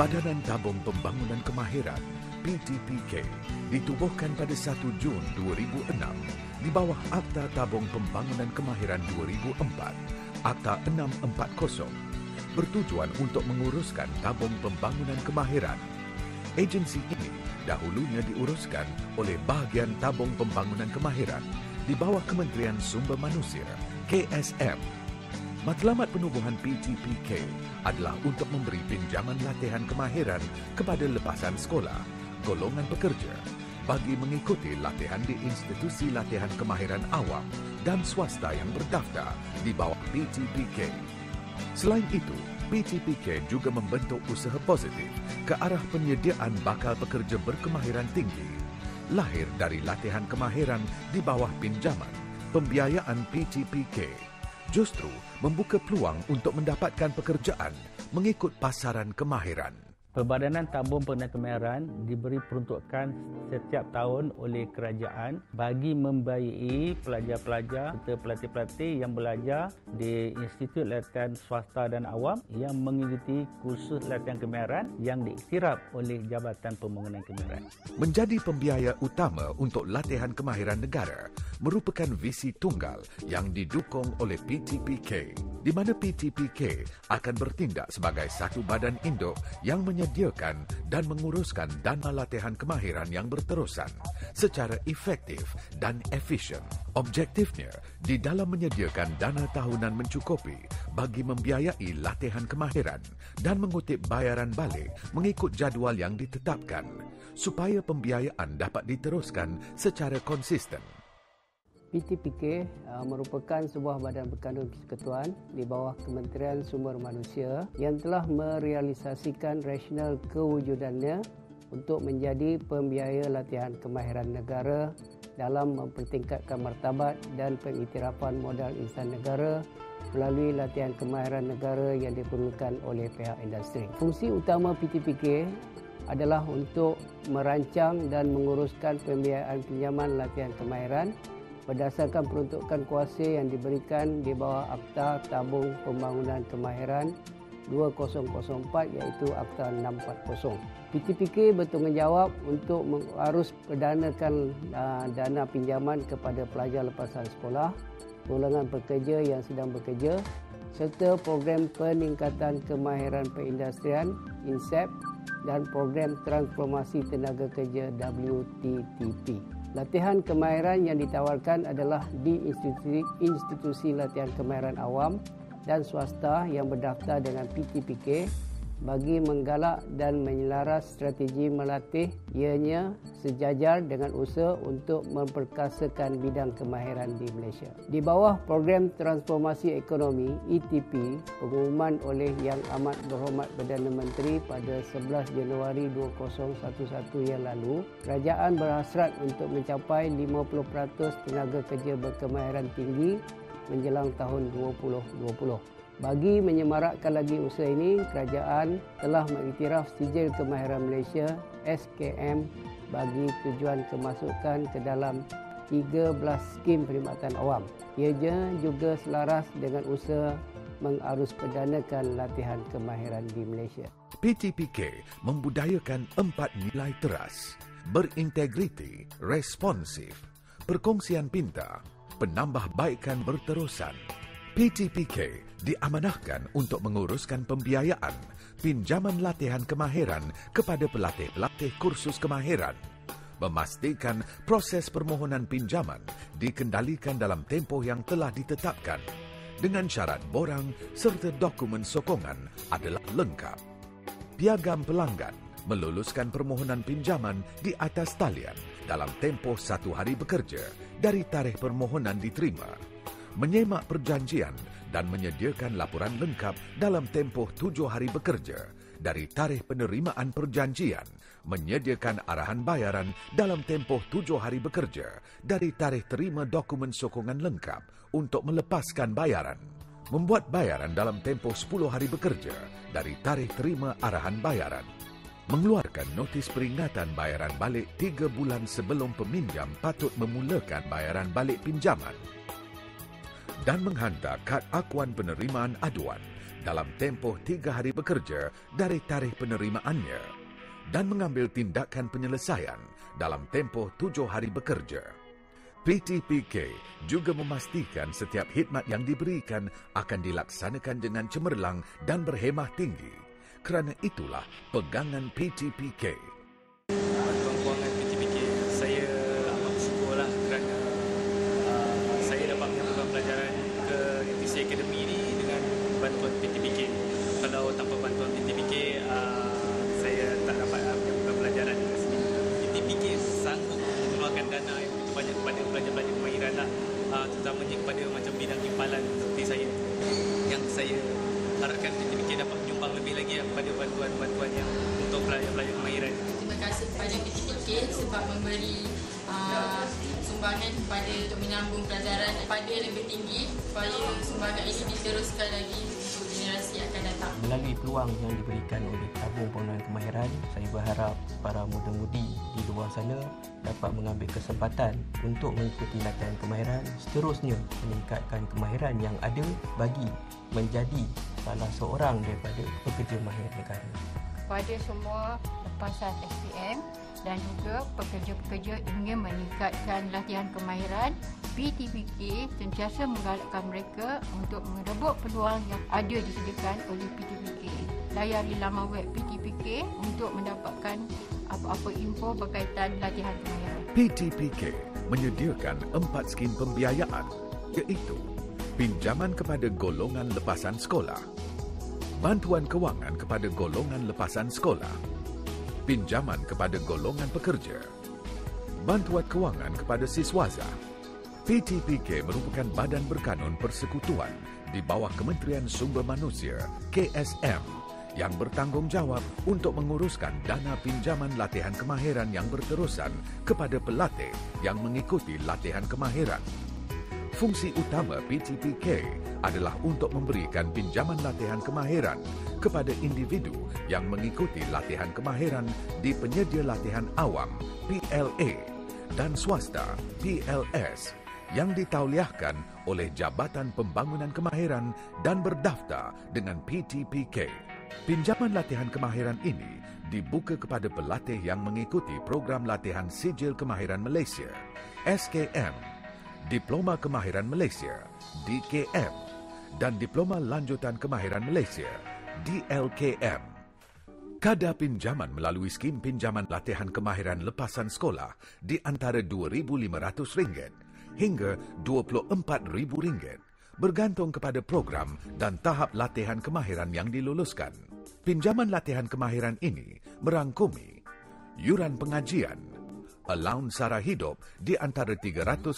Padanan Tabung Pembangunan Kemahiran (PTPK) ditubuhkan pada 1 Jun 2006 di bawah Akta Tabung Pembangunan Kemahiran 2004, Akta 640, bertujuan untuk menguruskan tabung pembangunan kemahiran. Agensi ini dahulunya diuruskan oleh Bahagian Tabung Pembangunan Kemahiran di bawah Kementerian Sumber Manusia (KSM). Matlamat penubuhan PTPK adalah untuk memberi pinjaman latihan kemahiran kepada lepasan sekolah, golongan pekerja, bagi mengikuti latihan di institusi latihan kemahiran awam dan swasta yang berdaftar di bawah PTPK. Selain itu, PTPK juga membentuk usaha positif ke arah penyediaan bakal pekerja berkemahiran tinggi, lahir dari latihan kemahiran di bawah pinjaman, pembiayaan PTPK. Justru membuka peluang untuk mendapatkan pekerjaan mengikut pasaran kemahiran. Perbadanan Tabung Pembangunan Kemahiran diberi peruntukan setiap tahun oleh kerajaan bagi membiayai pelajar-pelajar serta pelatih-pelatih yang belajar di Institut Latihan Swasta dan Awam yang mengikuti kursus latihan kemahiran yang diiktiraf oleh Jabatan Pembangunan Kemahiran. Menjadi pembiaya utama untuk latihan kemahiran negara merupakan visi tunggal yang didukung oleh PTPK, di mana PTPK akan bertindak sebagai satu badan induk yang menyediakan dan menguruskan dana latihan kemahiran yang berterusan secara efektif dan efisien. Objektifnya di dalam menyediakan dana tahunan mencukupi bagi membiayai latihan kemahiran dan mengutip bayaran balik mengikut jadual yang ditetapkan supaya pembiayaan dapat diteruskan secara konsisten. PTPK merupakan sebuah badan berkandung persekutuan di bawah Kementerian Sumber Manusia yang telah merealisasikan rasional kewujudannya untuk menjadi pembiaya latihan kemahiran negara dalam mempertingkatkan martabat dan pengiktirafan modal insan negara melalui latihan kemahiran negara yang diperlukan oleh pihak industri. Fungsi utama PTPK adalah untuk merancang dan menguruskan pembiayaan pinjaman latihan kemahiran berdasarkan peruntukan kuasa yang diberikan di bawah Akta Tabung Pembangunan Kemahiran 2004 iaitu Akta 640. PTPK bertanggungjawab untuk mengarus perdanakan dana pinjaman kepada pelajar lepasan sekolah, golongan pekerja yang sedang bekerja serta program peningkatan kemahiran perindustrian INSEP dan program transformasi tenaga kerja WTTP. Latihan kemahiran yang ditawarkan adalah di institusi latihan kemahiran awam dan swasta yang berdaftar dengan PTPK bagi menggalak dan menyelaras strategi melatih ianya sejajar dengan usaha untuk memperkasakan bidang kemahiran di Malaysia. Di bawah Program Transformasi Ekonomi (ETP), pengumuman oleh Yang Amat Berhormat Perdana Menteri pada 11 Januari 2011 yang lalu, kerajaan berhasrat untuk mencapai 50% tenaga kerja berkemahiran tinggi menjelang tahun 2020. Bagi menyemarakkan lagi usaha ini, kerajaan telah mengiktiraf Sijil Kemahiran Malaysia SKM bagi tujuan kemasukan ke dalam 13 skim perkhidmatan awam. Ianya juga selaras dengan usaha mengarus-perdanakan latihan kemahiran di Malaysia. PTPK membudayakan 4 nilai teras: berintegriti, responsif, perkongsian pintar, penambahbaikan berterusan. PTPK diamanahkan untuk menguruskan pembiayaan pinjaman latihan kemahiran kepada pelatih-pelatih kursus kemahiran, memastikan proses permohonan pinjaman dikendalikan dalam tempoh yang telah ditetapkan dengan syarat borang serta dokumen sokongan adalah lengkap. Piagam pelanggan meluluskan permohonan pinjaman di atas talian dalam tempoh 1 hari bekerja dari tarikh permohonan diterima, menyemak perjanjian dan menyediakan laporan lengkap dalam tempoh 7 hari bekerja dari tarikh penerimaan perjanjian, menyediakan arahan bayaran dalam tempoh 7 hari bekerja dari tarikh terima dokumen sokongan lengkap untuk melepaskan bayaran, membuat bayaran dalam tempoh 10 hari bekerja dari tarikh terima arahan bayaran, mengeluarkan notis peringatan bayaran balik 3 bulan sebelum peminjam patut memulakan bayaran balik pinjaman, dan menghantar kad akuan penerimaan aduan dalam tempoh 3 hari bekerja dari tarikh penerimaannya dan mengambil tindakan penyelesaian dalam tempoh 7 hari bekerja. PTPK juga memastikan setiap khidmat yang diberikan akan dilaksanakan dengan cemerlang dan berhemah tinggi. Kerana itulah pegangan PTPK. Bantuan kewangan PTPK, saya amat bersyukurlah kerana saya dapat menyambungkan pelajaran ke UTC Academy ini dengan bantuan PTPK. Kalau tanpa bantuan PTPK, saya tak dapat menyambungkan pelajaran ke sini. PTPK sanggup mengeluarkan dana yang begitu banyak kepada pelajar-pelajar kemahiran lah, terutamanya kepada macam bidang impalan seperti saya. Yang saya harapkan PTPK dapat menyumbang lebih lagi kepada bantuan-bantuan yang untuk pelajar-pelajar kemahiran. Terima kasih kepada PTPK sebab memberi sumbangan kepada untuk menyambung pelajaran pada lebih tinggi supaya sumbangan ini diteruskan lagi untuk generasi akan datang. Melalui peluang yang diberikan oleh tabung pengenalan kemahiran, saya berharap para muda-mudi di luar sana dapat mengambil kesempatan untuk mengikuti latihan kemahiran, seterusnya meningkatkan kemahiran yang ada bagi menjadi salah seorang daripada pekerja mahir negara. Kepada semua lepasan SPM dan juga pekerja-pekerja ingin meningkatkan latihan kemahiran, PTPK sentiasa menggalakkan mereka untuk merebut peluang yang ada disediakan oleh PTPK. Layari laman web PTPK untuk mendapatkan apa-apa info berkaitan latihan kemahiran. PTPK menyediakan 4 skim pembiayaan, iaitu pinjaman kepada golongan lepasan sekolah, bantuan kewangan kepada golongan lepasan sekolah, pinjaman kepada golongan pekerja, bantuan kewangan kepada siswaza. PTPK merupakan badan berkanun persekutuan di bawah Kementerian Sumber Manusia KSM yang bertanggungjawab untuk menguruskan dana pinjaman latihan kemahiran yang berterusan kepada pelatih yang mengikuti latihan kemahiran. Fungsi utama PTPK adalah untuk memberikan pinjaman latihan kemahiran kepada individu yang mengikuti latihan kemahiran di penyedia latihan awam PLA dan swasta PLS yang ditauliahkan oleh Jabatan Pembangunan Kemahiran dan berdaftar dengan PTPK. Pinjaman latihan kemahiran ini dibuka kepada pelatih yang mengikuti program latihan Sijil Kemahiran Malaysia SKM, Diploma Kemahiran Malaysia DKM dan Diploma Lanjutan Kemahiran Malaysia DLKM. Kadar pinjaman melalui skim pinjaman latihan kemahiran lepasan sekolah di antara RM2,500 hingga RM24,000 bergantung kepada program dan tahap latihan kemahiran yang diluluskan. Pinjaman latihan kemahiran ini merangkumi yuran pengajian, allowance sara hidup di antara RM300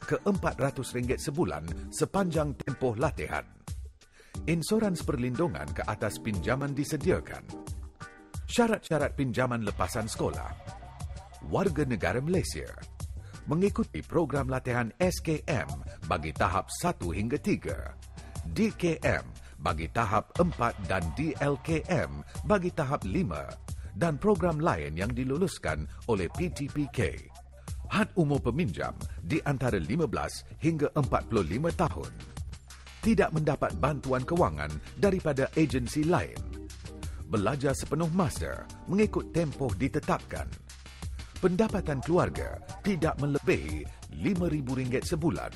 ke RM400 sebulan sepanjang tempoh latihan. Insurans perlindungan ke atas pinjaman disediakan. Syarat-syarat pinjaman lepasan sekolah. Warga negara Malaysia mengikuti program latihan SKM bagi tahap 1 hingga 3, DKM bagi tahap 4 dan DLKM bagi tahap 5 dan program lain yang diluluskan oleh PTPK. Had umur peminjam di antara 15 hingga 45 tahun. Tidak mendapat bantuan kewangan daripada agensi lain. Belajar sepenuh masa mengikut tempoh ditetapkan. Pendapatan keluarga tidak melebihi RM5,000 sebulan.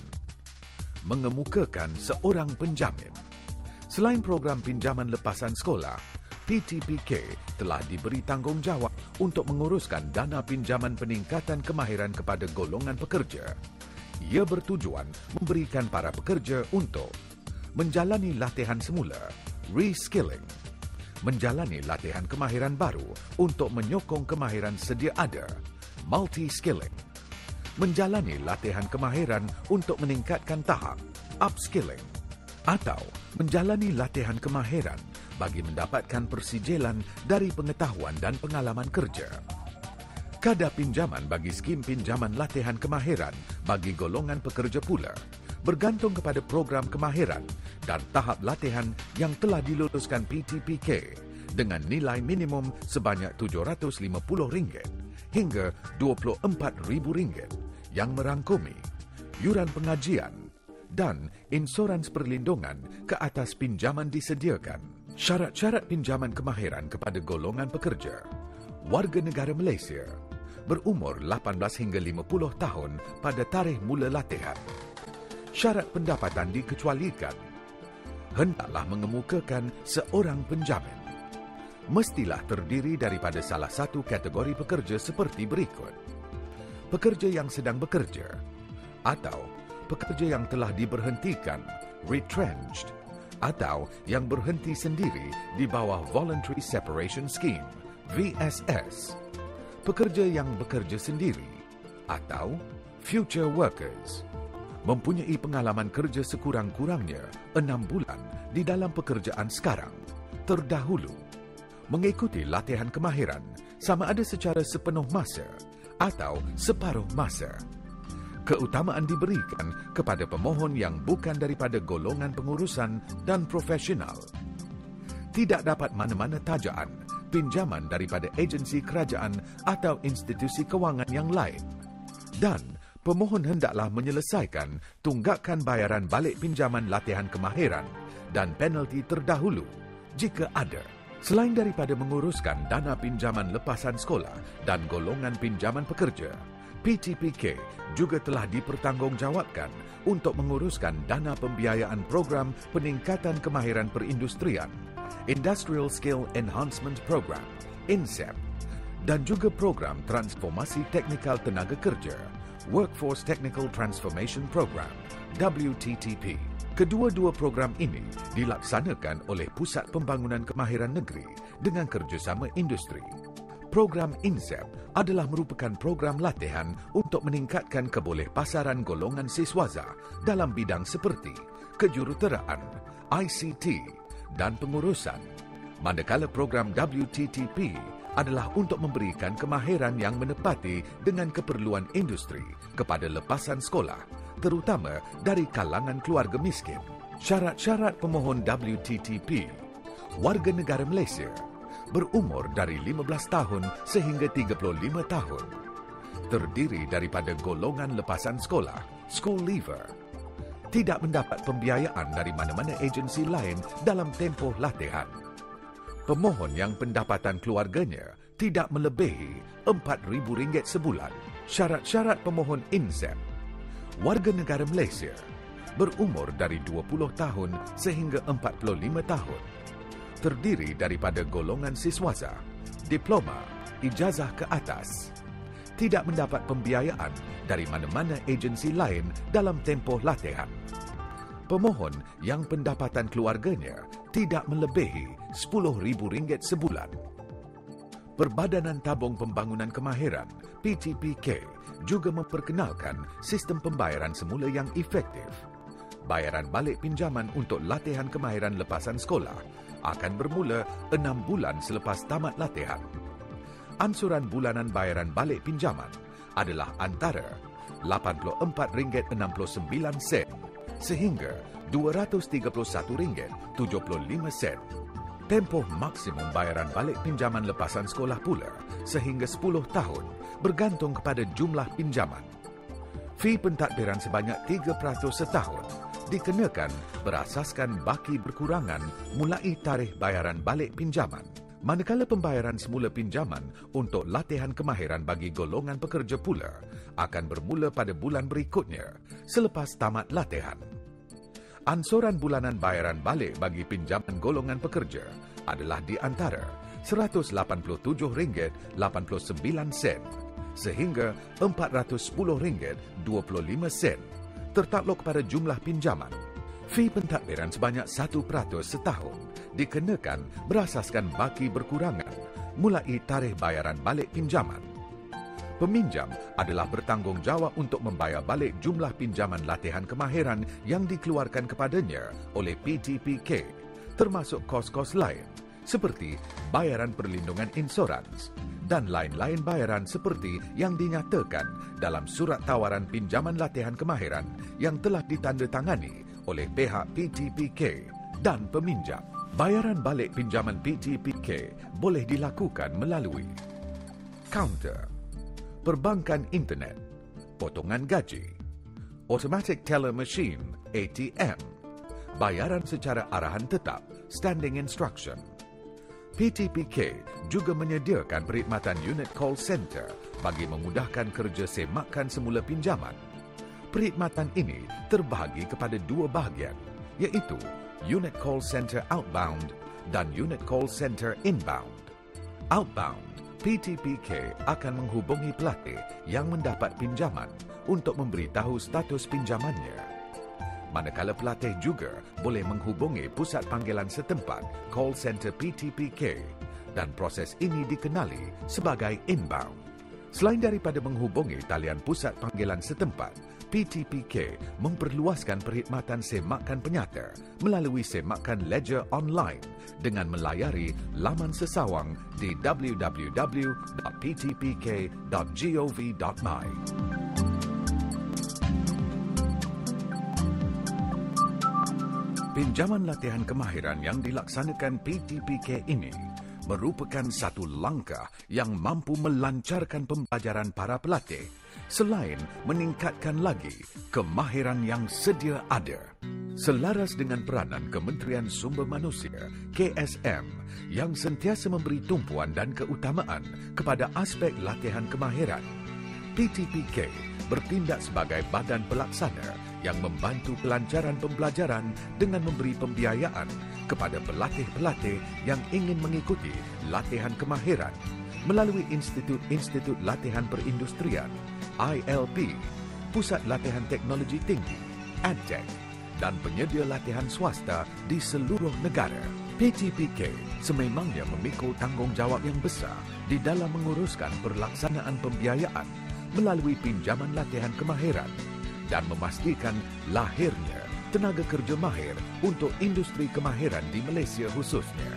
Mengemukakan seorang penjamin. Selain program pinjaman lepasan sekolah, PTPK telah diberi tanggungjawab untuk menguruskan dana pinjaman peningkatan kemahiran kepada golongan pekerja. Ia bertujuan memberikan para pekerja untuk menjalani latihan semula, reskilling, menjalani latihan kemahiran baru untuk menyokong kemahiran sedia ada, multi-skilling, menjalani latihan kemahiran untuk meningkatkan tahap, upskilling, atau menjalani latihan kemahiran bagi mendapatkan persijilan dari pengetahuan dan pengalaman kerja. Kadar pinjaman bagi skim pinjaman latihan kemahiran bagi golongan pekerja pula bergantung kepada program kemahiran dan tahap latihan yang telah diluluskan PTPK dengan nilai minimum sebanyak RM750 hingga RM24,000 yang merangkumi yuran pengajian, dan insurans perlindungan ke atas pinjaman disediakan. Syarat-syarat pinjaman kemahiran kepada golongan pekerja. Warga negara Malaysia berumur 18 hingga 50 tahun pada tarikh mula latihan. Syarat pendapatan dikecualikan. Hendaklah mengemukakan seorang penjamin. Mestilah terdiri daripada salah satu kategori pekerja seperti berikut. Pekerja yang sedang bekerja atau pekerja yang telah diberhentikan, retrenched, atau yang berhenti sendiri di bawah Voluntary Separation Scheme, VSS. Pekerja yang bekerja sendiri atau future workers. Mempunyai pengalaman kerja sekurang-kurangnya 6 bulan di dalam pekerjaan sekarang, terdahulu. Mengikuti latihan kemahiran sama ada secara sepenuh masa atau separuh masa. Keutamaan diberikan kepada pemohon yang bukan daripada golongan pengurusan dan profesional. Tidak dapat mana-mana tajaan, pinjaman daripada agensi kerajaan atau institusi kewangan yang lain. Dan pemohon hendaklah menyelesaikan tunggakan bayaran balik pinjaman latihan kemahiran dan penalti terdahulu jika ada. Selain daripada menguruskan dana pinjaman lepasan sekolah dan golongan pinjaman pekerja, PTPK juga telah dipertanggungjawabkan untuk menguruskan dana pembiayaan program peningkatan kemahiran perindustrian, Industrial Skill Enhancement Program, INSEP, dan juga program transformasi teknikal tenaga kerja, Workforce Technical Transformation Program, WTTP. Kedua-dua program ini dilaksanakan oleh Pusat Pembangunan Kemahiran Negeri dengan kerjasama industri. Program INSEP adalah merupakan program latihan untuk meningkatkan kebolehpasaran golongan siswaza dalam bidang seperti kejuruteraan, ICT dan pengurusan. Manakala program WTTP adalah untuk memberikan kemahiran yang menepati dengan keperluan industri kepada lepasan sekolah, terutama dari kalangan keluarga miskin. Syarat-syarat pemohon WTTP, warga negara Malaysia, berumur dari 15 tahun sehingga 35 tahun. Terdiri daripada golongan lepasan sekolah, school leaver. Tidak mendapat pembiayaan dari mana-mana agensi lain dalam tempoh latihan. Pemohon yang pendapatan keluarganya tidak melebihi RM4,000 sebulan. Syarat-syarat pemohon INSEP. Warga negara Malaysia berumur dari 20 tahun sehingga 45 tahun. Terdiri daripada golongan siswaza, diploma, ijazah ke atas. Tidak mendapat pembiayaan dari mana-mana agensi lain dalam tempoh latihan. Pemohon yang pendapatan keluarganya tidak melebihi RM10,000 sebulan. Perbadanan Tabung Pembangunan Kemahiran, PTPK, juga memperkenalkan sistem pembayaran semula yang efektif. Bayaran balik pinjaman untuk latihan kemahiran lepasan sekolah akan bermula 6 bulan selepas tamat latihan. Ansuran bulanan bayaran balik pinjaman adalah antara RM84.69 sehingga RM231.75. Tempoh maksimum bayaran balik pinjaman lepasan sekolah pula sehingga 10 tahun bergantung kepada jumlah pinjaman. Fee pentadbiran sebanyak 3% setahun dikenakan berasaskan baki berkurangan mulai tarikh bayaran balik pinjaman. Manakala pembayaran semula pinjaman untuk latihan kemahiran bagi golongan pekerja pula akan bermula pada bulan berikutnya selepas tamat latihan. Ansuran bulanan bayaran balik bagi pinjaman golongan pekerja adalah di antara RM187.89 sehingga RM410.25 tertakluk pada jumlah pinjaman. Fee pentadbiran sebanyak 1% setahun dikenakan berasaskan baki berkurangan mulai tarikh bayaran balik pinjaman. Peminjam adalah bertanggungjawab untuk membayar balik jumlah pinjaman latihan kemahiran yang dikeluarkan kepadanya oleh PTPK, termasuk kos-kos lain seperti bayaran perlindungan insurans dan lain-lain bayaran seperti yang dinyatakan dalam surat tawaran pinjaman latihan kemahiran yang telah ditandatangani oleh pihak PTPK dan peminjam. Bayaran balik pinjaman PTPK boleh dilakukan melalui kaunter, perbankan internet, potongan gaji, Automatic Teller Machine, ATM, bayaran secara arahan tetap, Standing Instruction. PTPK juga menyediakan perkhidmatan unit call center bagi memudahkan kerja semakan semula pinjaman. Perkhidmatan ini terbahagi kepada dua bahagian, iaitu unit call center outbound dan unit call center inbound. Outbound, PTPK akan menghubungi pelatih yang mendapat pinjaman untuk memberitahu status pinjamannya. Manakala pelatih juga boleh menghubungi pusat panggilan setempat, call center PTPK, dan proses ini dikenali sebagai inbound. Selain daripada menghubungi talian pusat panggilan setempat, PTPK memperluaskan perkhidmatan semakan penyata melalui semakan ledger online dengan melayari laman sesawang di www.ptpk.gov.my. Pinjaman latihan kemahiran yang dilaksanakan PTPK ini merupakan satu langkah yang mampu melancarkan pembelajaran para pelatih selain meningkatkan lagi kemahiran yang sedia ada. Selaras dengan peranan Kementerian Sumber Manusia, KSM, yang sentiasa memberi tumpuan dan keutamaan kepada aspek latihan kemahiran, PTPK bertindak sebagai badan pelaksana yang membantu kelancaran pembelajaran dengan memberi pembiayaan kepada pelatih-pelatih yang ingin mengikuti latihan kemahiran melalui Institut Latihan Perindustrian, ILP, Pusat Latihan Teknologi Tinggi, EdTech, dan penyedia latihan swasta di seluruh negara. PTPK sememangnya memikul tanggungjawab yang besar di dalam menguruskan pelaksanaan pembiayaan melalui pinjaman latihan kemahiran dan memastikan lahirnya tenaga kerja mahir untuk industri kemahiran di Malaysia khususnya.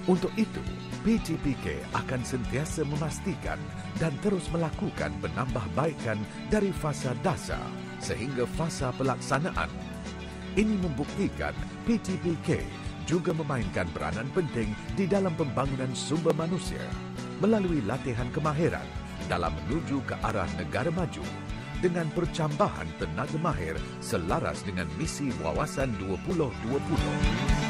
Untuk itu, PTPK akan sentiasa memastikan dan terus melakukan penambahbaikan dari fasa dasar sehingga fasa pelaksanaan. Ini membuktikan PTPK juga memainkan peranan penting di dalam pembangunan sumber manusia melalui latihan kemahiran dalam menuju ke arah negara maju dengan percambahan tenaga mahir selaras dengan misi Wawasan 2020.